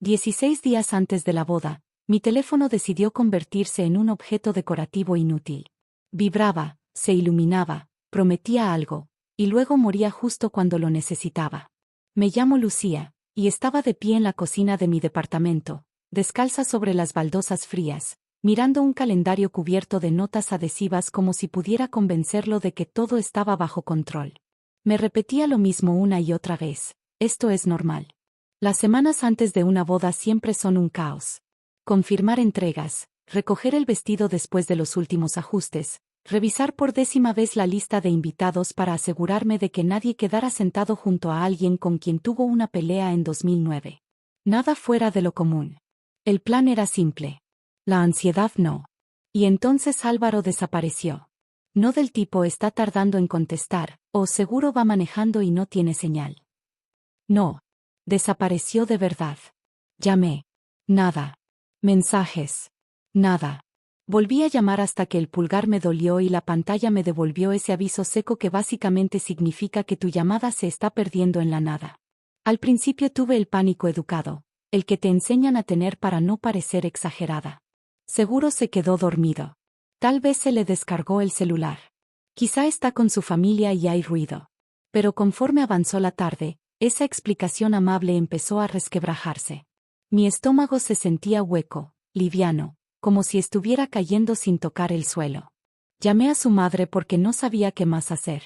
16 días antes de la boda, mi teléfono decidió convertirse en un objeto decorativo inútil. Vibraba, se iluminaba, prometía algo, y luego moría justo cuando lo necesitaba. Me llamo Lucía, y estaba de pie en la cocina de mi departamento, descalza sobre las baldosas frías, mirando un calendario cubierto de notas adhesivas como si pudiera convencerlo de que todo estaba bajo control. Me repetía lo mismo una y otra vez: esto es normal. Las semanas antes de una boda siempre son un caos. Confirmar entregas, recoger el vestido después de los últimos ajustes, revisar por 10ª vez la lista de invitados para asegurarme de que nadie quedara sentado junto a alguien con quien tuvo una pelea en 2009. Nada fuera de lo común. El plan era simple. La ansiedad no. Y entonces Álvaro desapareció. No del tipo está tardando en contestar, o seguro va manejando y no tiene señal. No. Desapareció de verdad. Llamé. Nada. Mensajes. Nada. Volví a llamar hasta que el pulgar me dolió y la pantalla me devolvió ese aviso seco que básicamente significa que tu llamada se está perdiendo en la nada. Al principio tuve el pánico educado, el que te enseñan a tener para no parecer exagerada. Seguro se quedó dormido. Tal vez se le descargó el celular. Quizá está con su familia y hay ruido. Pero conforme avanzó la tarde, esa explicación amable empezó a resquebrajarse. Mi estómago se sentía hueco, liviano, como si estuviera cayendo sin tocar el suelo. Llamé a su madre porque no sabía qué más hacer.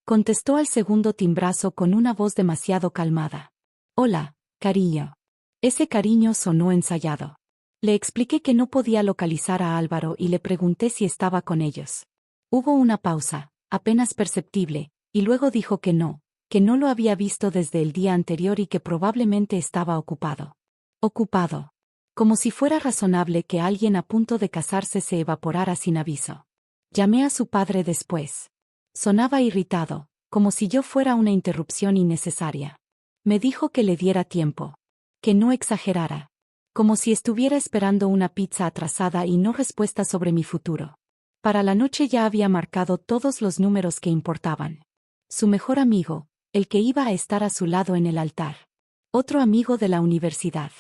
Contestó al segundo timbrazo con una voz demasiado calmada. Hola, cariño. Ese cariño sonó ensayado. Le expliqué que no podía localizar a Álvaro y le pregunté si estaba con ellos. Hubo una pausa, apenas perceptible, y luego dijo que no lo había visto desde el día anterior y que probablemente estaba ocupado. Ocupado. Como si fuera razonable que alguien a punto de casarse se evaporara sin aviso. Llamé a su padre después. Sonaba irritado, como si yo fuera una interrupción innecesaria. Me dijo que le diera tiempo. Que no exagerara. Como si estuviera esperando una pizza atrasada y no respuesta sobre mi futuro. Para la noche ya había marcado todos los números que importaban. Su mejor amigo, el que iba a estar a su lado en el altar. Otro amigo de la universidad.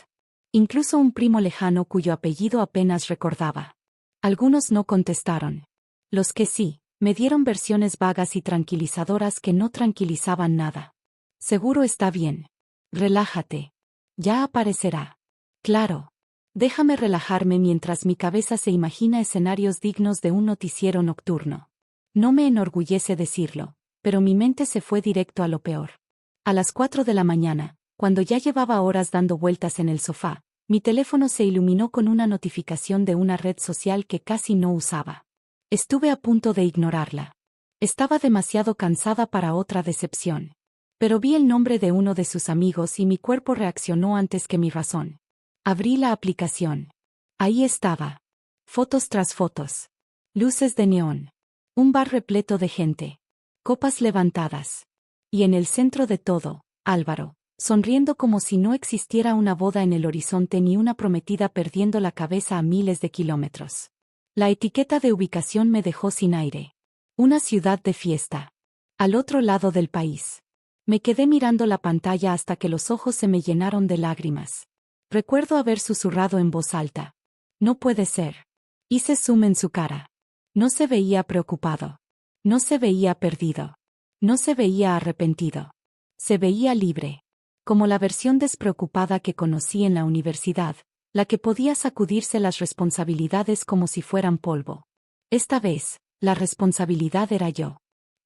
Incluso un primo lejano cuyo apellido apenas recordaba. Algunos no contestaron. Los que sí, me dieron versiones vagas y tranquilizadoras que no tranquilizaban nada. Seguro está bien. Relájate. Ya aparecerá. Claro. Déjame relajarme mientras mi cabeza se imagina escenarios dignos de un noticiero nocturno. No me enorgullece decirlo, pero mi mente se fue directo a lo peor. A las 4 de la mañana, cuando ya llevaba horas dando vueltas en el sofá, mi teléfono se iluminó con una notificación de una red social que casi no usaba. Estuve a punto de ignorarla. Estaba demasiado cansada para otra decepción. Pero vi el nombre de uno de sus amigos y mi cuerpo reaccionó antes que mi razón. Abrí la aplicación. Ahí estaba. Fotos tras fotos. Luces de neón. Un bar repleto de gente. Copas levantadas. Y en el centro de todo, Álvaro, sonriendo como si no existiera una boda en el horizonte ni una prometida perdiendo la cabeza a miles de kilómetros. La etiqueta de ubicación me dejó sin aire. Una ciudad de fiesta. Al otro lado del país. Me quedé mirando la pantalla hasta que los ojos se me llenaron de lágrimas. Recuerdo haber susurrado en voz alta. No puede ser. Hice zoom en su cara. No se veía preocupado. No se veía perdido. No se veía arrepentido. Se veía libre. Como la versión despreocupada que conocí en la universidad, la que podía sacudirse las responsabilidades como si fueran polvo. Esta vez, la responsabilidad era yo.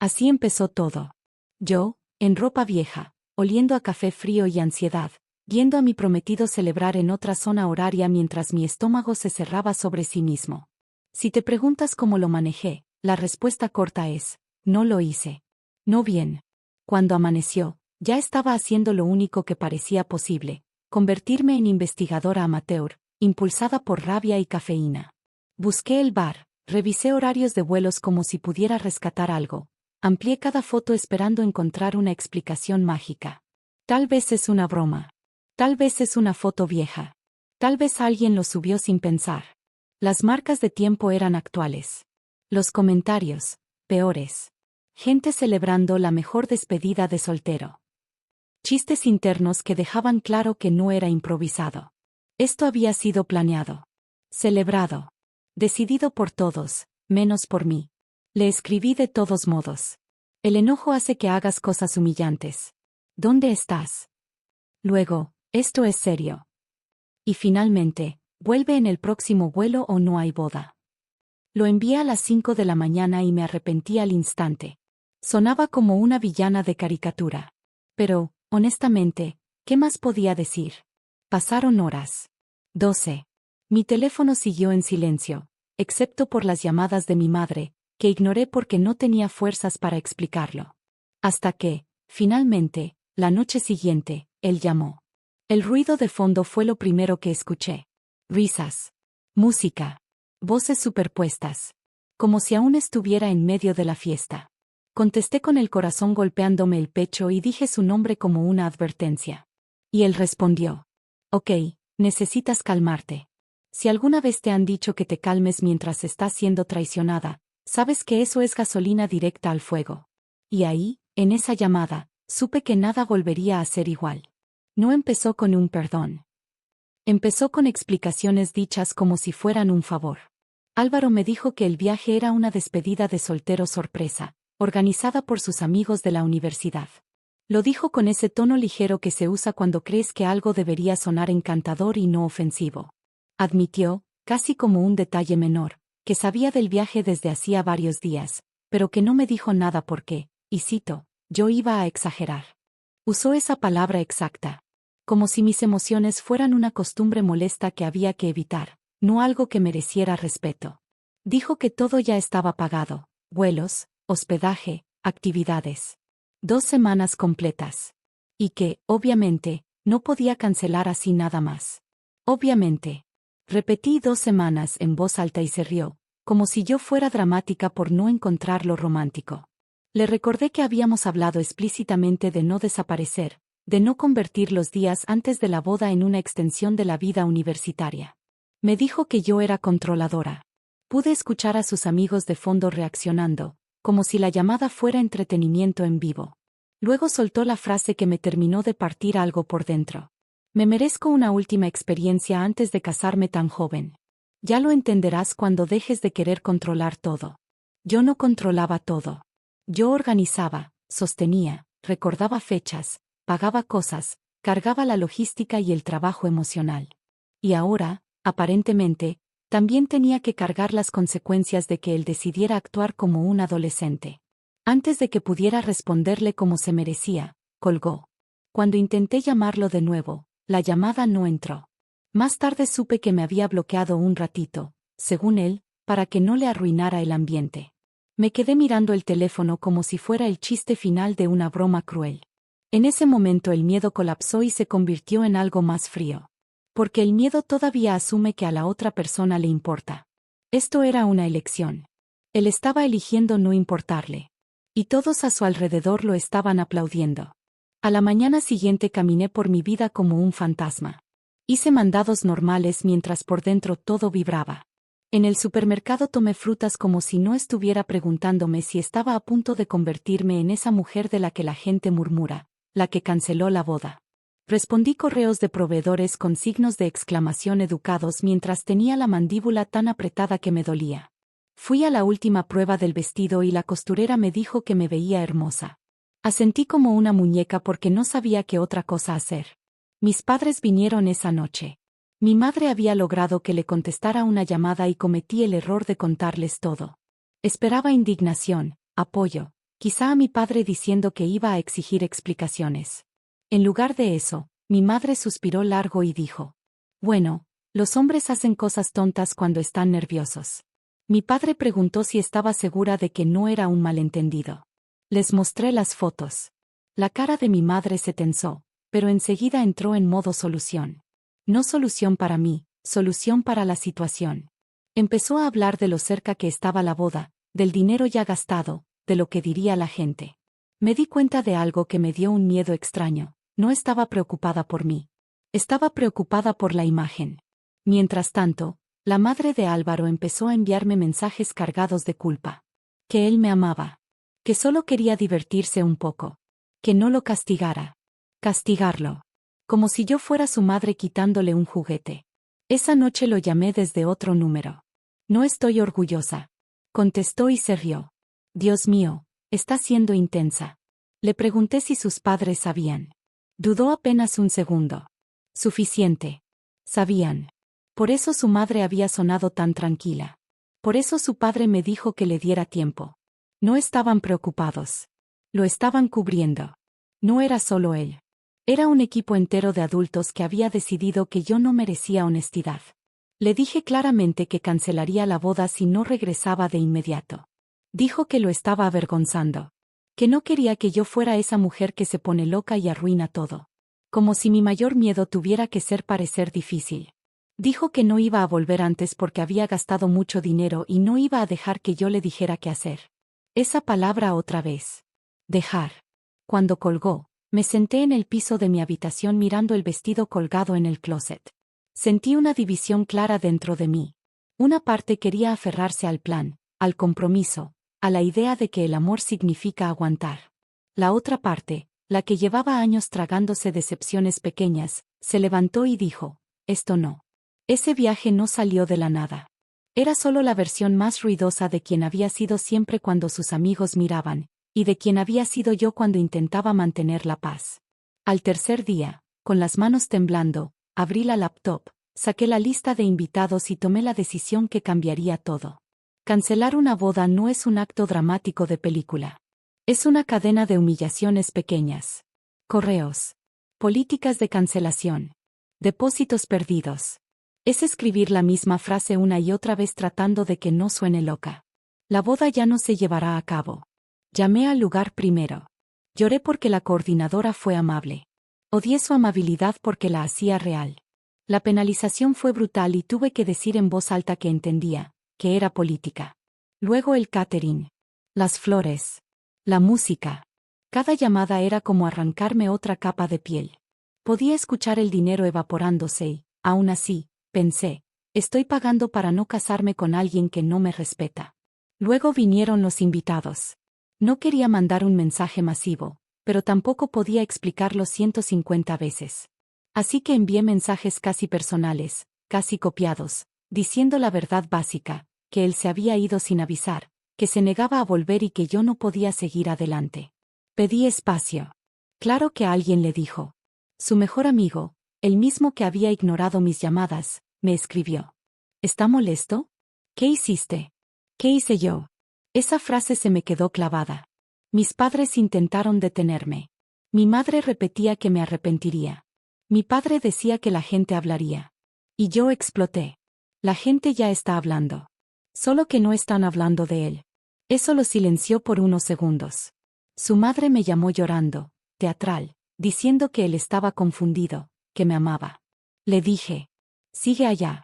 Así empezó todo. Yo, en ropa vieja, oliendo a café frío y ansiedad, viendo a mi prometido celebrar en otra zona horaria mientras mi estómago se cerraba sobre sí mismo. Si te preguntas cómo lo manejé, la respuesta corta es: no lo hice. No bien. Cuando amaneció, ya estaba haciendo lo único que parecía posible: convertirme en investigadora amateur, impulsada por rabia y cafeína. Busqué el bar, revisé horarios de vuelos como si pudiera rescatar algo, amplié cada foto esperando encontrar una explicación mágica. Tal vez es una broma. Tal vez es una foto vieja. Tal vez alguien lo subió sin pensar. Las marcas de tiempo eran actuales. Los comentarios, peores. Gente celebrando la mejor despedida de soltero. Chistes internos que dejaban claro que no era improvisado. Esto había sido planeado. Celebrado. Decidido por todos, menos por mí. Le escribí de todos modos. El enojo hace que hagas cosas humillantes. ¿Dónde estás? Luego, esto es serio. Y finalmente, vuelve en el próximo vuelo o no hay boda. Lo envié a las 5 de la mañana y me arrepentí al instante. Sonaba como una villana de caricatura. Pero, honestamente, ¿qué más podía decir? Pasaron horas. 12. Mi teléfono siguió en silencio, excepto por las llamadas de mi madre, que ignoré porque no tenía fuerzas para explicarlo. Hasta que, finalmente, la noche siguiente, él llamó. El ruido de fondo fue lo primero que escuché. Risas. Música. Voces superpuestas. Como si aún estuviera en medio de la fiesta. Contesté con el corazón golpeándome el pecho y dije su nombre como una advertencia. Y él respondió. Ok, necesitas calmarte. Si alguna vez te han dicho que te calmes mientras estás siendo traicionada, sabes que eso es gasolina directa al fuego. Y ahí, en esa llamada, supe que nada volvería a ser igual. No empezó con un perdón. Empezó con explicaciones dichas como si fueran un favor. Álvaro me dijo que el viaje era una despedida de soltero sorpresa, organizada por sus amigos de la universidad. Lo dijo con ese tono ligero que se usa cuando crees que algo debería sonar encantador y no ofensivo. Admitió, casi como un detalle menor, que sabía del viaje desde hacía varios días, pero que no me dijo nada porque, y cito, yo iba a exagerar. Usó esa palabra exacta. Como si mis emociones fueran una costumbre molesta que había que evitar, no algo que mereciera respeto. Dijo que todo ya estaba pagado, vuelos, hospedaje, actividades. 2 semanas completas. Y que, obviamente, no podía cancelar así nada más. Obviamente. Repetí 2 semanas en voz alta y se rió, como si yo fuera dramática por no encontrarlo romántico. Le recordé que habíamos hablado explícitamente de no desaparecer, de no convertir los días antes de la boda en una extensión de la vida universitaria. Me dijo que yo era controladora. Pude escuchar a sus amigos de fondo reaccionando, como si la llamada fuera entretenimiento en vivo. Luego soltó la frase que me terminó de partir algo por dentro. Me merezco una última experiencia antes de casarme tan joven. Ya lo entenderás cuando dejes de querer controlar todo. Yo no controlaba todo. Yo organizaba, sostenía, recordaba fechas, pagaba cosas, cargaba la logística y el trabajo emocional. Y ahora, aparentemente, también tenía que cargar las consecuencias de que él decidiera actuar como un adolescente. Antes de que pudiera responderle como se merecía, colgó. Cuando intenté llamarlo de nuevo, la llamada no entró. Más tarde supe que me había bloqueado un ratito, según él, para que no le arruinara el ambiente. Me quedé mirando el teléfono como si fuera el chiste final de una broma cruel. En ese momento el miedo colapsó y se convirtió en algo más frío. Porque el miedo todavía asume que a la otra persona le importa. Esto era una elección. Él estaba eligiendo no importarle. Y todos a su alrededor lo estaban aplaudiendo. A la mañana siguiente caminé por mi vida como un fantasma. Hice mandados normales mientras por dentro todo vibraba. En el supermercado tomé frutas como si no estuviera preguntándome si estaba a punto de convertirme en esa mujer de la que la gente murmura, la que canceló la boda. Respondí correos de proveedores con signos de exclamación educados mientras tenía la mandíbula tan apretada que me dolía. Fui a la última prueba del vestido y la costurera me dijo que me veía hermosa. Asentí como una muñeca porque no sabía qué otra cosa hacer. Mis padres vinieron esa noche. Mi madre había logrado que le contestara una llamada y cometí el error de contarles todo. Esperaba indignación, apoyo, quizá a mi padre diciendo que iba a exigir explicaciones. En lugar de eso, mi madre suspiró largo y dijo: bueno, los hombres hacen cosas tontas cuando están nerviosos. Mi padre preguntó si estaba segura de que no era un malentendido. Les mostré las fotos. La cara de mi madre se tensó, pero enseguida entró en modo solución. No solución para mí, solución para la situación. Empezó a hablar de lo cerca que estaba la boda, del dinero ya gastado, de lo que diría la gente. Me di cuenta de algo que me dio un miedo extraño. No estaba preocupada por mí. Estaba preocupada por la imagen. Mientras tanto, la madre de Álvaro empezó a enviarme mensajes cargados de culpa. Que él me amaba. Que solo quería divertirse un poco. Que no lo castigara. Castigarlo. Como si yo fuera su madre quitándole un juguete. Esa noche lo llamé desde otro número. No estoy orgullosa. Contestó y se rió. Dios mío, está siendo intensa. Le pregunté si sus padres sabían. Dudó apenas un segundo. Suficiente. Sabían. Por eso su madre había sonado tan tranquila. Por eso su padre me dijo que le diera tiempo. No estaban preocupados. Lo estaban cubriendo. No era solo él. Era un equipo entero de adultos que había decidido que yo no merecía honestidad. Le dije claramente que cancelaría la boda si no regresaba de inmediato. Dijo que lo estaba avergonzando. Que no quería que yo fuera esa mujer que se pone loca y arruina todo. Como si mi mayor miedo tuviera que ser parecer difícil. Dijo que no iba a volver antes porque había gastado mucho dinero y no iba a dejar que yo le dijera qué hacer. Esa palabra otra vez. Dejar. Cuando colgó, me senté en el piso de mi habitación mirando el vestido colgado en el closet. Sentí una división clara dentro de mí. Una parte quería aferrarse al plan, al compromiso, a la idea de que el amor significa aguantar. La otra parte, la que llevaba años tragándose decepciones pequeñas, se levantó y dijo, esto no. Ese viaje no salió de la nada. Era solo la versión más ruidosa de quien había sido siempre cuando sus amigos miraban, y de quien había sido yo cuando intentaba mantener la paz. Al tercer día, con las manos temblando, abrí la laptop, saqué la lista de invitados y tomé la decisión que cambiaría todo. Cancelar una boda no es un acto dramático de película. Es una cadena de humillaciones pequeñas. Correos. Políticas de cancelación. Depósitos perdidos. Es escribir la misma frase una y otra vez tratando de que no suene loca. La boda ya no se llevará a cabo. Llamé al lugar primero. Lloré porque la coordinadora fue amable. Odié su amabilidad porque la hacía real. La penalización fue brutal y tuve que decir en voz alta que entendía, que era política. Luego el catering. Las flores. La música. Cada llamada era como arrancarme otra capa de piel. Podía escuchar el dinero evaporándose y, aún así, pensé, estoy pagando para no casarme con alguien que no me respeta. Luego vinieron los invitados. No quería mandar un mensaje masivo, pero tampoco podía explicarlo 150 veces. Así que envié mensajes casi personales, casi copiados, diciendo la verdad básica, que él se había ido sin avisar, que se negaba a volver y que yo no podía seguir adelante. Pedí espacio. Claro que alguien le dijo. Su mejor amigo, el mismo que había ignorado mis llamadas, me escribió. ¿Está molesto? ¿Qué hiciste? ¿Qué hice yo? Esa frase se me quedó clavada. Mis padres intentaron detenerme. Mi madre repetía que me arrepentiría. Mi padre decía que la gente hablaría. Y yo exploté. La gente ya está hablando. Solo que no están hablando de él. Eso lo silenció por unos segundos. Su madre me llamó llorando, teatral, diciendo que él estaba confundido, que me amaba. Le dije. Sigue allá.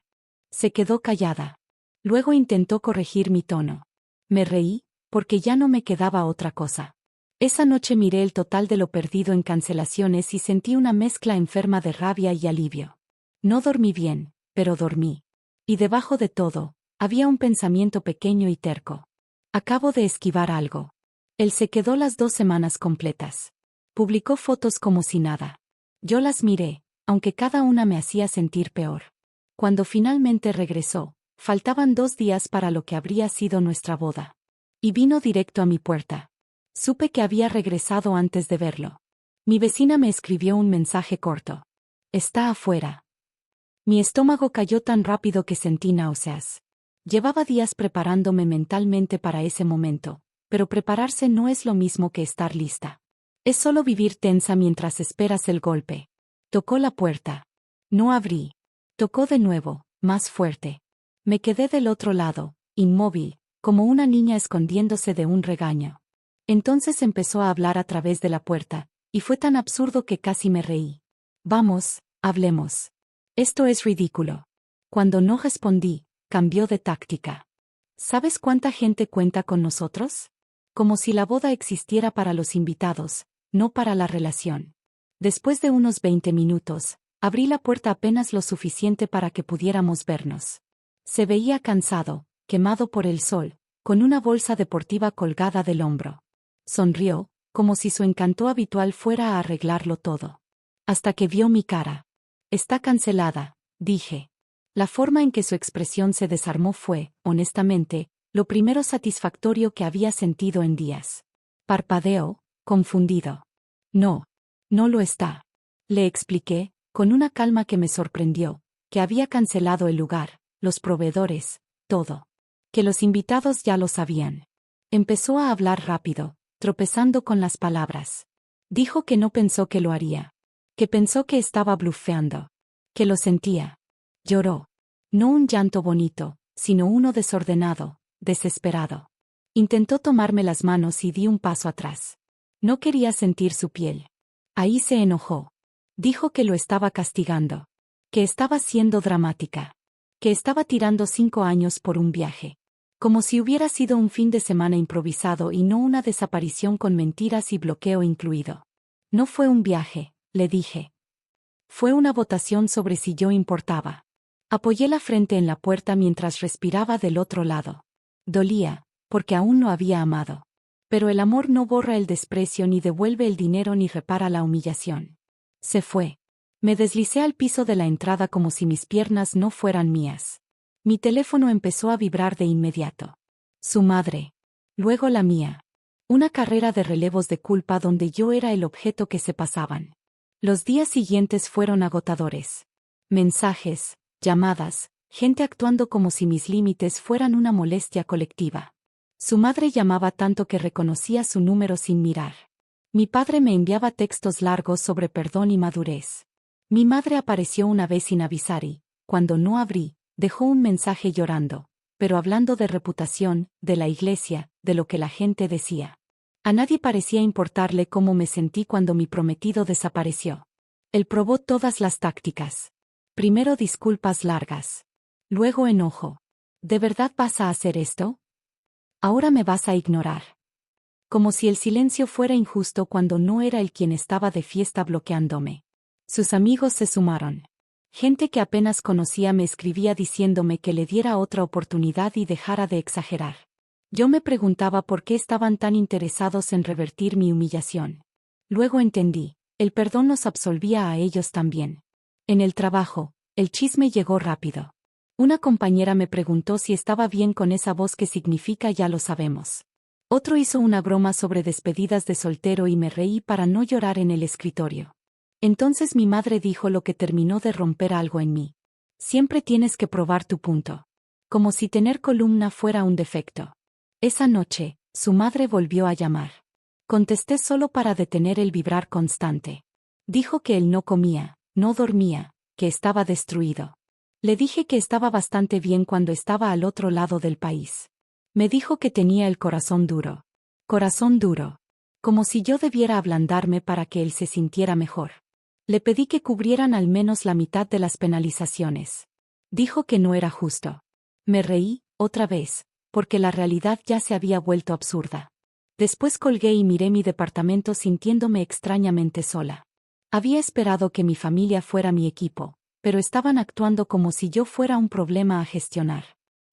Se quedó callada. Luego intentó corregir mi tono. Me reí, porque ya no me quedaba otra cosa. Esa noche miré el total de lo perdido en cancelaciones y sentí una mezcla enferma de rabia y alivio. No dormí bien, pero dormí. Y debajo de todo, había un pensamiento pequeño y terco. Acabo de esquivar algo. Él se quedó las 2 semanas completas. Publicó fotos como si nada. Yo las miré, aunque cada una me hacía sentir peor. Cuando finalmente regresó, faltaban 2 días para lo que habría sido nuestra boda. Y vino directo a mi puerta. Supe que había regresado antes de verlo. Mi vecina me escribió un mensaje corto. Está afuera. Mi estómago cayó tan rápido que sentí náuseas. Llevaba días preparándome mentalmente para ese momento, pero prepararse no es lo mismo que estar lista. Es solo vivir tensa mientras esperas el golpe. Tocó la puerta. No abrí. Tocó de nuevo, más fuerte. Me quedé del otro lado, inmóvil, como una niña escondiéndose de un regaño. Entonces empezó a hablar a través de la puerta, y fue tan absurdo que casi me reí. Vamos, hablemos. Esto es ridículo. Cuando no respondí, cambió de táctica. ¿Sabes cuánta gente cuenta con nosotros? Como si la boda existiera para los invitados, no para la relación. Después de unos 20 minutos, abrí la puerta apenas lo suficiente para que pudiéramos vernos. Se veía cansado, quemado por el sol, con una bolsa deportiva colgada del hombro. Sonrió, como si su encanto habitual fuera a arreglarlo todo. Hasta que vio mi cara. Está cancelada, dije. La forma en que su expresión se desarmó fue, honestamente, lo primero satisfactorio que había sentido en días. Parpadeó, confundido. No, no lo está. Le expliqué, con una calma que me sorprendió, que había cancelado el lugar, los proveedores, todo. Que los invitados ya lo sabían. Empezó a hablar rápido, tropezando con las palabras. Dijo que no pensó que lo haría. Que pensó que estaba blufeando. Que lo sentía. Lloró. No un llanto bonito, sino uno desordenado, desesperado. Intentó tomarme las manos y di un paso atrás. No quería sentir su piel. Ahí se enojó. Dijo que lo estaba castigando. Que estaba siendo dramática. Que estaba tirando 5 años por un viaje. Como si hubiera sido un fin de semana improvisado y no una desaparición con mentiras y bloqueo incluido. No fue un viaje, le dije. Fue una votación sobre si yo importaba. Apoyé la frente en la puerta mientras respiraba del otro lado. Dolía, porque aún no había amado. Pero el amor no borra el desprecio ni devuelve el dinero ni repara la humillación. Se fue. Me deslicé al piso de la entrada como si mis piernas no fueran mías. Mi teléfono empezó a vibrar de inmediato. Su madre. Luego la mía. Una carrera de relevos de culpa donde yo era el objeto que se pasaban. Los días siguientes fueron agotadores. Mensajes, llamadas, gente actuando como si mis límites fueran una molestia colectiva. Su madre llamaba tanto que reconocía su número sin mirar. Mi padre me enviaba textos largos sobre perdón y madurez. Mi madre apareció una vez sin avisar y, cuando no abrí, dejó un mensaje llorando, pero hablando de reputación, de la iglesia, de lo que la gente decía. A nadie parecía importarle cómo me sentí cuando mi prometido desapareció. Él probó todas las tácticas. Primero disculpas largas. Luego enojo. ¿De verdad vas a hacer esto? Ahora me vas a ignorar. Como si el silencio fuera injusto cuando no era él quien estaba de fiesta bloqueándome. Sus amigos se sumaron. Gente que apenas conocía me escribía diciéndome que le diera otra oportunidad y dejara de exagerar. Yo me preguntaba por qué estaban tan interesados en revertir mi humillación. Luego entendí, el perdón los absolvía a ellos también. En el trabajo, el chisme llegó rápido. Una compañera me preguntó si estaba bien con esa voz que significa ya lo sabemos. Otro hizo una broma sobre despedidas de soltero y me reí para no llorar en el escritorio. Entonces mi madre dijo lo que terminó de romper algo en mí. Siempre tienes que probar tu punto. Como si tener columna fuera un defecto. Esa noche, su madre volvió a llamar. Contesté solo para detener el vibrar constante. Dijo que él no comía, no dormía, que estaba destruido. Le dije que estaba bastante bien cuando estaba al otro lado del país. Me dijo que tenía el corazón duro. Corazón duro. Como si yo debiera ablandarme para que él se sintiera mejor. Le pedí que cubrieran al menos la mitad de las penalizaciones. Dijo que no era justo. Me reí, otra vez, porque la realidad ya se había vuelto absurda. Después colgué y miré mi departamento sintiéndome extrañamente sola. Había esperado que mi familia fuera mi equipo, pero estaban actuando como si yo fuera un problema a gestionar.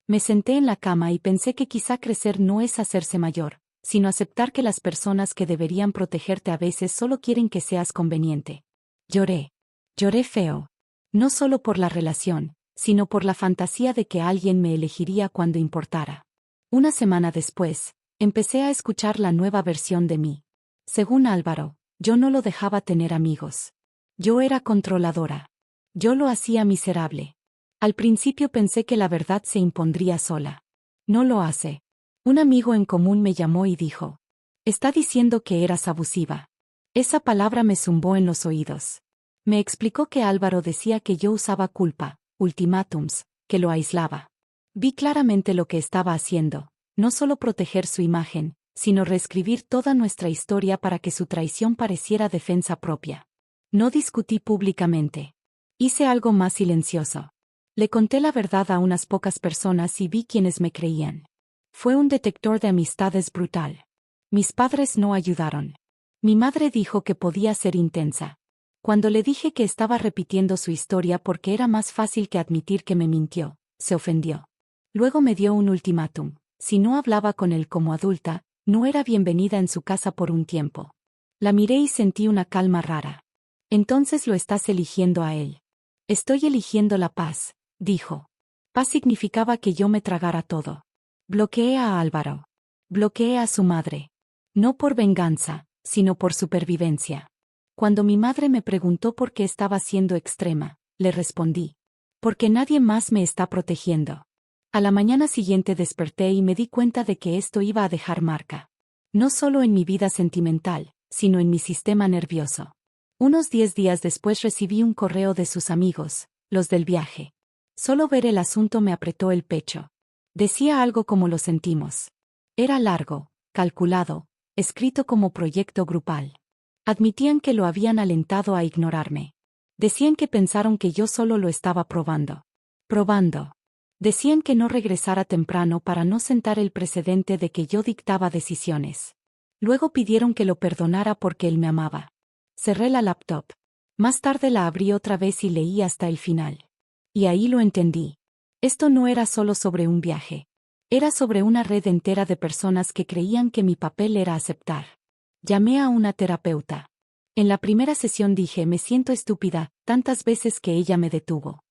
Me senté en la cama y pensé que quizá crecer no es hacerse mayor, sino aceptar que las personas que deberían protegerte a veces solo quieren que seas conveniente. Lloré. Lloré feo. No solo por la relación, sino por la fantasía de que alguien me elegiría cuando importara. Una semana después, empecé a escuchar la nueva versión de mí. Según Álvaro, yo no lo dejaba tener amigos. Yo era controladora. Yo lo hacía miserable. Al principio pensé que la verdad se impondría sola. No lo hace. Un amigo en común me llamó y dijo: «Está diciendo que eras abusiva». Esa palabra me zumbó en los oídos. Me explicó que Álvaro decía que yo usaba culpa, ultimátums, que lo aislaba. Vi claramente lo que estaba haciendo, no solo proteger su imagen, sino reescribir toda nuestra historia para que su traición pareciera defensa propia. No discutí públicamente. Hice algo más silencioso. Le conté la verdad a unas pocas personas y vi quienes me creían. Fue un detector de amistades brutal. Mis padres no ayudaron. Mi madre dijo que podía ser intensa. Cuando le dije que estaba repitiendo su historia porque era más fácil que admitir que me mintió, se ofendió. Luego me dio un ultimátum. Si no hablaba con él como adulta, no era bienvenida en su casa por un tiempo. La miré y sentí una calma rara. Entonces lo estás eligiendo a él. Estoy eligiendo la paz, dijo. Paz significaba que yo me tragara todo. Bloqueé a Álvaro. Bloqueé a su madre. No por venganza, sino por supervivencia. Cuando mi madre me preguntó por qué estaba siendo extrema, le respondí. Porque nadie más me está protegiendo. A la mañana siguiente desperté y me di cuenta de que esto iba a dejar marca. No solo en mi vida sentimental, sino en mi sistema nervioso. Unos 10 días después recibí un correo de sus amigos, los del viaje. Solo ver el asunto me apretó el pecho. Decía algo como lo sentimos. Era largo, calculado, escrito como proyecto grupal. Admitían que lo habían alentado a ignorarme. Decían que pensaron que yo solo lo estaba probando. Probando. Decían que no regresara temprano para no sentar el precedente de que yo dictaba decisiones. Luego pidieron que lo perdonara porque él me amaba. Cerré la laptop. Más tarde la abrí otra vez y leí hasta el final. Y ahí lo entendí. Esto no era solo sobre un viaje. Era sobre una red entera de personas que creían que mi papel era aceptar. Llamé a una terapeuta. En la primera sesión dije, me siento estúpida, tantas veces que ella me detuvo.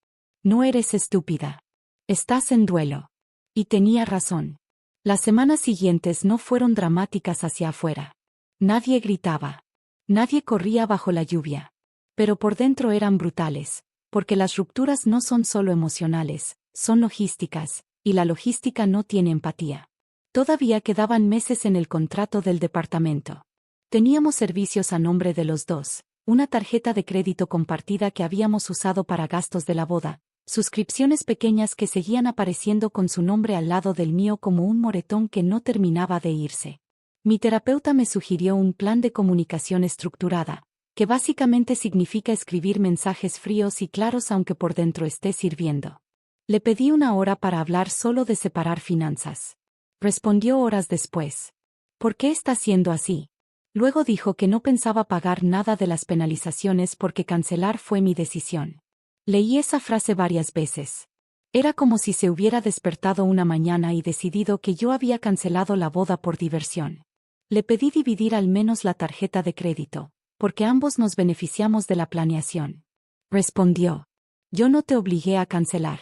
No eres estúpida. Estás en duelo. Y tenía razón. Las semanas siguientes no fueron dramáticas hacia afuera. Nadie gritaba. Nadie corría bajo la lluvia. Pero por dentro eran brutales, porque las rupturas no son solo emocionales, son logísticas, y la logística no tiene empatía. Todavía quedaban meses en el contrato del departamento. Teníamos servicios a nombre de los dos, una tarjeta de crédito compartida que habíamos usado para gastos de la boda, suscripciones pequeñas que seguían apareciendo con su nombre al lado del mío como un moretón que no terminaba de irse. Mi terapeuta me sugirió un plan de comunicación estructurada, que básicamente significa escribir mensajes fríos y claros aunque por dentro esté sirviendo. Le pedí una hora para hablar solo de separar finanzas. Respondió horas después. ¿Por qué está siendo así? Luego dijo que no pensaba pagar nada de las penalizaciones porque cancelar fue mi decisión. Leí esa frase varias veces. Era como si se hubiera despertado una mañana y decidido que yo había cancelado la boda por diversión. Le pedí dividir al menos la tarjeta de crédito, porque ambos nos beneficiamos de la planeación. Respondió. Yo no te obligué a cancelar.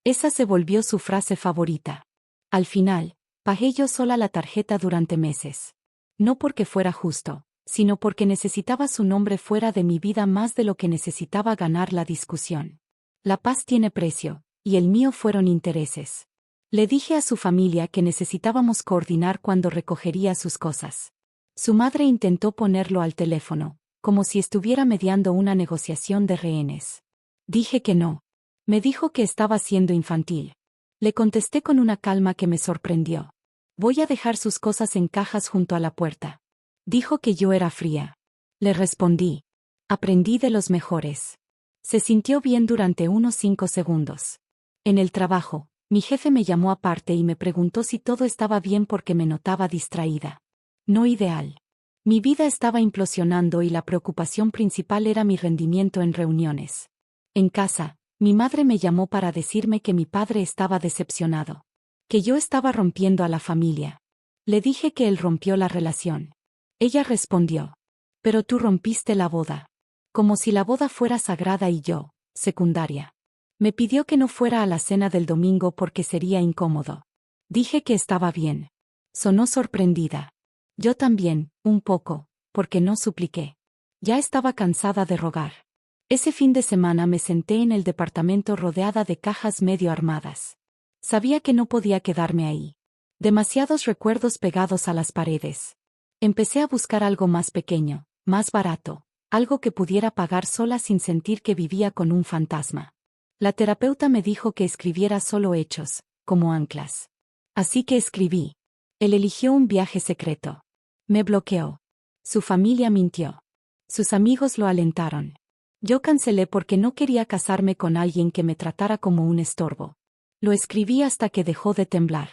Esa se volvió su frase favorita. Al final, pagué yo sola la tarjeta durante meses. No porque fuera justo, sino porque necesitaba su nombre fuera de mi vida más de lo que necesitaba ganar la discusión. La paz tiene precio, y el mío fueron intereses. Le dije a su familia que necesitábamos coordinar cuándo recogería sus cosas. Su madre intentó ponerlo al teléfono, como si estuviera mediando una negociación de rehenes. Dije que no. Me dijo que estaba siendo infantil. Le contesté con una calma que me sorprendió. Voy a dejar sus cosas en cajas junto a la puerta. Dijo que yo era fría. Le respondí. Aprendí de los mejores. Se sintió bien durante unos 5 segundos. En el trabajo, mi jefe me llamó aparte y me preguntó si todo estaba bien porque me notaba distraída. No ideal. Mi vida estaba implosionando y la preocupación principal era mi rendimiento en reuniones. En casa, mi madre me llamó para decirme que mi padre estaba decepcionado. Que yo estaba rompiendo a la familia. Le dije que él rompió la relación. Ella respondió. Pero tú rompiste la boda. Como si la boda fuera sagrada y yo, secundaria. Me pidió que no fuera a la cena del domingo porque sería incómodo. Dije que estaba bien. Sonó sorprendida. Yo también, un poco, porque no supliqué. Ya estaba cansada de rogar. Ese fin de semana me senté en el departamento rodeada de cajas medio armadas. Sabía que no podía quedarme ahí. Demasiados recuerdos pegados a las paredes. Empecé a buscar algo más pequeño, más barato, algo que pudiera pagar sola sin sentir que vivía con un fantasma. La terapeuta me dijo que escribiera solo hechos, como anclas. Así que escribí. Él eligió un viaje secreto. Me bloqueó. Su familia mintió. Sus amigos lo alentaron. Yo cancelé porque no quería casarme con alguien que me tratara como un estorbo. Lo escribí hasta que dejó de temblar.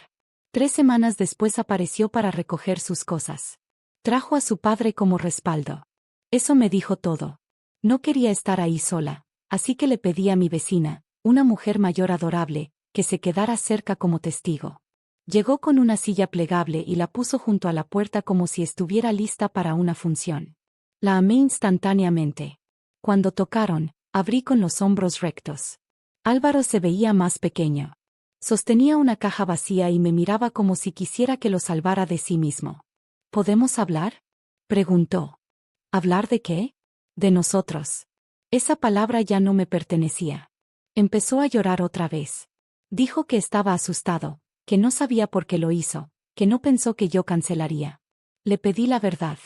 3 semanas después apareció para recoger sus cosas. Trajo a su padre como respaldo. Eso me dijo todo. No quería estar ahí sola, así que le pedí a mi vecina, una mujer mayor adorable, que se quedara cerca como testigo. Llegó con una silla plegable y la puso junto a la puerta como si estuviera lista para una función. La amé instantáneamente. Cuando tocaron, abrí con los hombros rectos. Álvaro se veía más pequeño. Sostenía una caja vacía y me miraba como si quisiera que lo salvara de sí mismo. ¿Podemos hablar?, preguntó. ¿Hablar de qué? De nosotros. Esa palabra ya no me pertenecía. Empezó a llorar otra vez. Dijo que estaba asustado, que no sabía por qué lo hizo, que no pensó que yo cancelaría. Le pedí la verdad.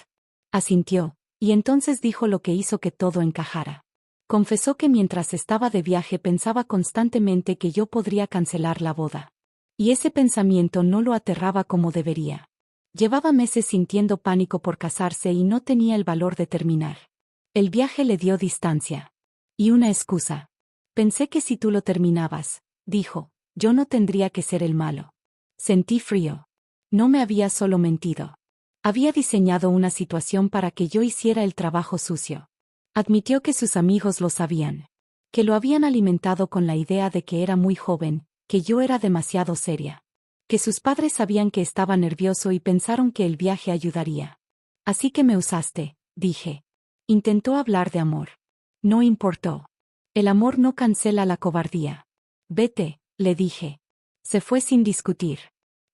Asintió, y entonces dijo lo que hizo que todo encajara. Confesó que mientras estaba de viaje pensaba constantemente que yo podría cancelar la boda. Y ese pensamiento no lo aterraba como debería. Llevaba meses sintiendo pánico por casarse y no tenía el valor de terminar. El viaje le dio distancia. Y una excusa. Pensé que si tú lo terminabas, dijo, yo no tendría que ser el malo. Sentí frío. No me había solo mentido. Había diseñado una situación para que yo hiciera el trabajo sucio. Admitió que sus amigos lo sabían. Que lo habían alimentado con la idea de que era muy joven, que yo era demasiado seria. Que sus padres sabían que estaba nervioso y pensaron que el viaje ayudaría. Así que me usaste, dije. Intentó hablar de amor. No importó. El amor no cancela la cobardía. Vete, le dije. Se fue sin discutir.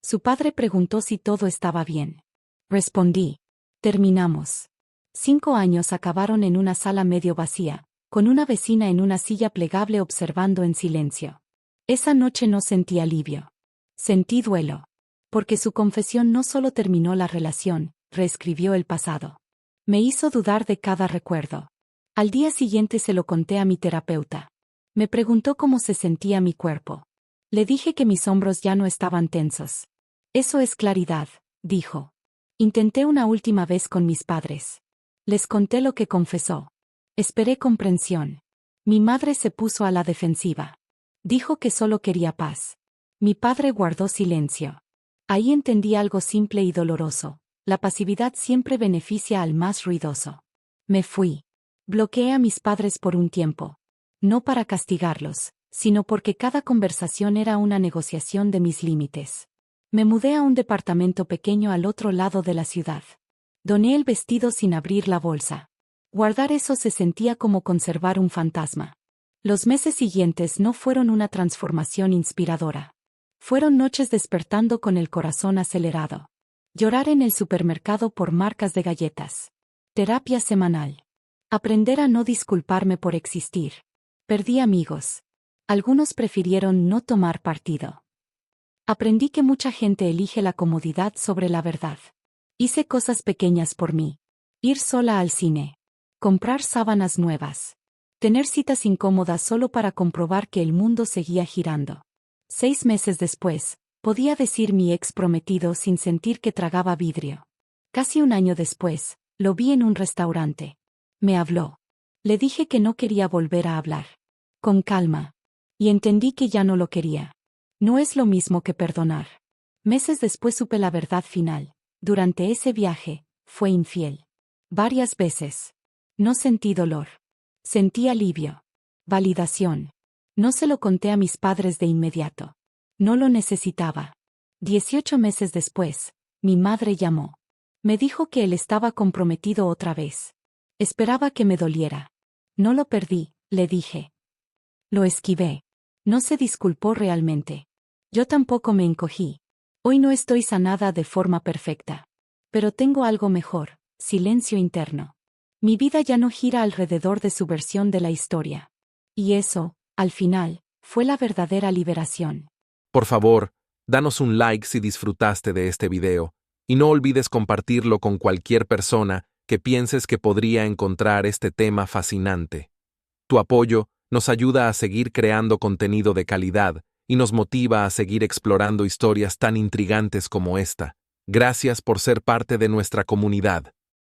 Su padre preguntó si todo estaba bien. Respondí. Terminamos. 5 años acabaron en una sala medio vacía, con una vecina en una silla plegable observando en silencio. Esa noche no sentí alivio. Sentí duelo. Porque su confesión no solo terminó la relación, reescribió el pasado. Me hizo dudar de cada recuerdo. Al día siguiente se lo conté a mi terapeuta. Me preguntó cómo se sentía mi cuerpo. Le dije que mis hombros ya no estaban tensos. Eso es claridad, dijo. Intenté una última vez con mis padres. Les conté lo que confesó. Esperé comprensión. Mi madre se puso a la defensiva. Dijo que solo quería paz. Mi padre guardó silencio. Ahí entendí algo simple y doloroso. La pasividad siempre beneficia al más ruidoso. Me fui. Bloqueé a mis padres por un tiempo. No para castigarlos, sino porque cada conversación era una negociación de mis límites. Me mudé a un departamento pequeño al otro lado de la ciudad. Doné el vestido sin abrir la bolsa. Guardar eso se sentía como conservar un fantasma. Los meses siguientes no fueron una transformación inspiradora. Fueron noches despertando con el corazón acelerado. Llorar en el supermercado por marcas de galletas. Terapia semanal. Aprender a no disculparme por existir. Perdí amigos. Algunos prefirieron no tomar partido. Aprendí que mucha gente elige la comodidad sobre la verdad. Hice cosas pequeñas por mí. Ir sola al cine. Comprar sábanas nuevas. Tener citas incómodas solo para comprobar que el mundo seguía girando. 6 meses después, podía decir mi ex prometido sin sentir que tragaba vidrio. Casi un año después, lo vi en un restaurante. Me habló. Le dije que no quería volver a hablar. Con calma. Y entendí que ya no lo quería. No es lo mismo que perdonar. Meses después supe la verdad final. Durante ese viaje, fue infiel. Varias veces. No sentí dolor. Sentí alivio. Validación. No se lo conté a mis padres de inmediato. No lo necesitaba. 18 meses después, mi madre llamó. Me dijo que él estaba comprometido otra vez. Esperaba que me doliera. No lo perdí, le dije. Lo esquivé. No se disculpó realmente. Yo tampoco me encogí. Hoy no estoy sanada de forma perfecta. Pero tengo algo mejor, silencio interno. Mi vida ya no gira alrededor de su versión de la historia. Y eso, al final, fue la verdadera liberación. Por favor, danos un like si disfrutaste de este video, y no olvides compartirlo con cualquier persona que pienses que podría encontrar este tema fascinante. Tu apoyo nos ayuda a seguir creando contenido de calidad y nos motiva a seguir explorando historias tan intrigantes como esta. Gracias por ser parte de nuestra comunidad.